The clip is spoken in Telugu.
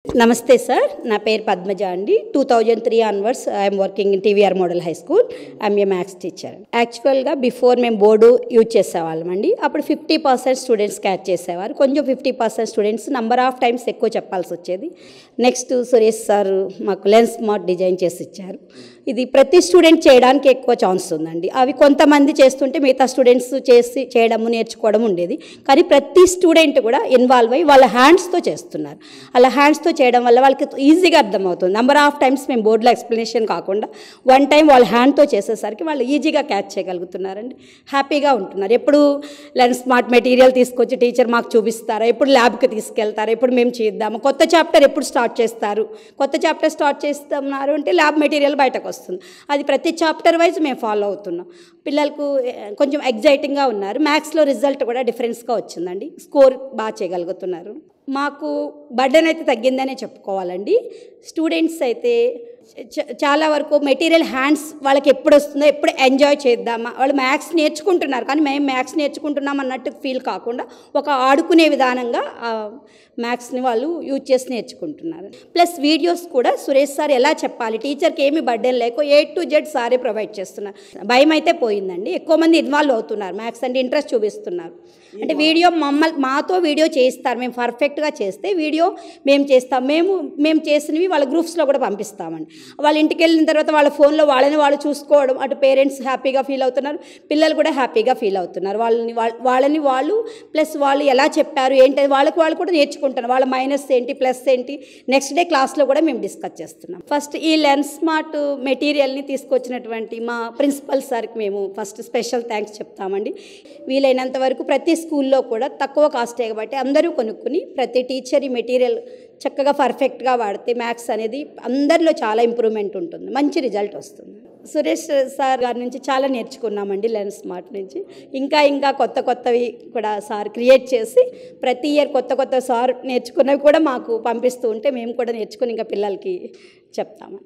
నమస్తే సార్, నా పేరు పద్మజ అండి. 2003 onwards I'm working in TVR model high school. I'm a maths teacher. యాక్చువల్గా బిఫోర్ మేము బోర్డు యూజ్ చేసేవాళ్ళం అండి. అప్పుడు 50% స్టూడెంట్స్ క్యాచ్ చేసేవారు. కొంచెం 50% స్టూడెంట్స్ నెంబర్ ఆఫ్ టైమ్స్ ఎక్కువ చెప్పాల్సి వచ్చేది. నెక్స్ట్ సురేష్ సార్ మాకు లెన్స్ స్మార్ట్ డిజైన్ చేసి ఇచ్చారు. ఇది ప్రతి స్టూడెంట్ చేయడానికి ఎక్కువ ఛాన్స్ ఉందండి. అవి కొంతమంది చేస్తుంటే మిగతా స్టూడెంట్స్ చేయడము నేర్చుకోవడం ఉండేది. కానీ ప్రతి స్టూడెంట్ కూడా ఇన్వాల్వ్ అయ్యి వాళ్ళ హ్యాండ్స్తో చేస్తున్నారు. అలా హ్యాండ్స్తో చేయడం వల్ల వాళ్ళకి ఈజీగా అర్థమవుతుంది. నెంబర్ ఆఫ్ టైమ్స్ మేము బోర్డులో ఎక్స్ప్లెనేషన్ కాకుండా వన్ టైం వాళ్ళ హ్యాండ్తో చేసేసరికి వాళ్ళు ఈజీగా క్యాచ్ చేయగలుగుతున్నారండి. హ్యాపీగా ఉంటున్నారు. ఎప్పుడు లెన్స్ స్మార్ట్ మెటీరియల్ తీసుకొచ్చి టీచర్ మాకు చూపిస్తారా, ఎప్పుడు ల్యాబ్కి తీసుకెళ్తారా, ఎప్పుడు మేము చేద్దాము, కొత్త చాప్టర్ ఎప్పుడు స్టార్ట్ చేస్తారు, కొత్త చాప్టర్ స్టార్ట్ చేస్తున్నారు అంటే ల్యాబ్ మెటీరియల్ బయటకు వస్తుంది. అది ప్రతి చాప్టర్ వైజ్ మేము ఫాలో అవుతున్నాం. పిల్లలకు కొంచెం ఎగ్జైటింగ్గా ఉన్నారు. మ్యాథ్స్లో రిజల్ట్ కూడా డిఫరెన్స్గా వచ్చిందండి. స్కోర్ బాగా చేయగలుగుతున్నారు. మాకు బర్డెన్ అయితే తగ్గిందనే చెప్పుకోవాలండి. స్టూడెంట్స్ అయితే చాలా వరకు మెటీరియల్ హ్యాండ్స్ వాళ్ళకి ఎప్పుడు వస్తుందో, ఎప్పుడు ఎంజాయ్ చేద్దామా, వాళ్ళు మ్యాథ్స్ నేర్చుకుంటున్నారు కానీ మేము మ్యాథ్స్ నేర్చుకుంటున్నాం అన్నట్టు ఫీల్ కాకుండా ఒక ఆడుకునే విధానంగా మ్యాథ్స్ని వాళ్ళు యూజ్ చేసి నేర్చుకుంటున్నారు. ప్లస్ వీడియోస్ కూడా సురేష్ సార్ ఎలా చెప్పాలి, టీచర్కి ఏమి బర్డెన్ లేకో A to Z సారే ప్రొవైడ్ చేస్తున్నారు. భయం అయితే పోయిందండి. ఎక్కువ మంది ఇన్వాల్వ్ అవుతున్నారు, మ్యాథ్స్ అంటే ఇంట్రెస్ట్ చూపిస్తున్నారు. అంటే వీడియో మాతో వీడియో చేయిస్తారు. మేము పర్ఫెక్ట్గా చేస్తే వీడియో మేము చేస్తాం. మేము చేసినవి వాళ్ళ గ్రూప్స్లో కూడా పంపిస్తామండి. వాళ్ళ ఇంటికి వెళ్ళిన తర్వాత వాళ్ళ ఫోన్లో వాళ్ళు చూసుకోవడం, అటు పేరెంట్స్ హ్యాపీగా ఫీల్ అవుతున్నారు, పిల్లలు కూడా హ్యాపీగా ఫీల్ అవుతున్నారు. వాళ్ళని వాళ్ళు ప్లస్ వాళ్ళు ఎలా చెప్పారు ఏంటి వాళ్ళు కూడా నేర్చుకుంటున్నారు. వాళ్ళ మైనస్ ఏంటి ప్లస్ ఏంటి నెక్స్ట్ డే క్లాస్లో కూడా మేము డిస్కస్ చేస్తున్నాం. ఫస్ట్ ఈ లెన్స్ స్మార్ట్ మెటీరియల్ని తీసుకొచ్చినటువంటి మా ప్రిన్సిపల్ సార్కి మేము ఫస్ట్ స్పెషల్ థ్యాంక్స్ చెప్తామండి. వీలైనంత వరకు ప్రతి స్కూల్లో కూడా తక్కువ కాస్టే కాబట్టి అందరూ కొనుక్కుని ప్రతి టీచర్ ఈ మెటీరియల్ చక్కగా పర్ఫెక్ట్గా వాడితే మ్యాథ్స్ అనేది అందరిలో చాలా ఇంప్రూవ్మెంట్ ఉంటుంది, మంచి రిజల్ట్ వస్తుంది. సురేష్ సార్ గారి నుంచి చాలా నేర్చుకున్నామండి లెన్స్ స్మార్ట్ నుంచి. ఇంకా కొత్తవి కూడా సార్ క్రియేట్ చేసి ప్రతి ఇయర్ కొత్త సార్ నేర్చుకున్నవి కూడా మాకు పంపిస్తూ ఉంటే మేము కూడా నేర్చుకుని ఇంకా పిల్లలకి చెప్తాము.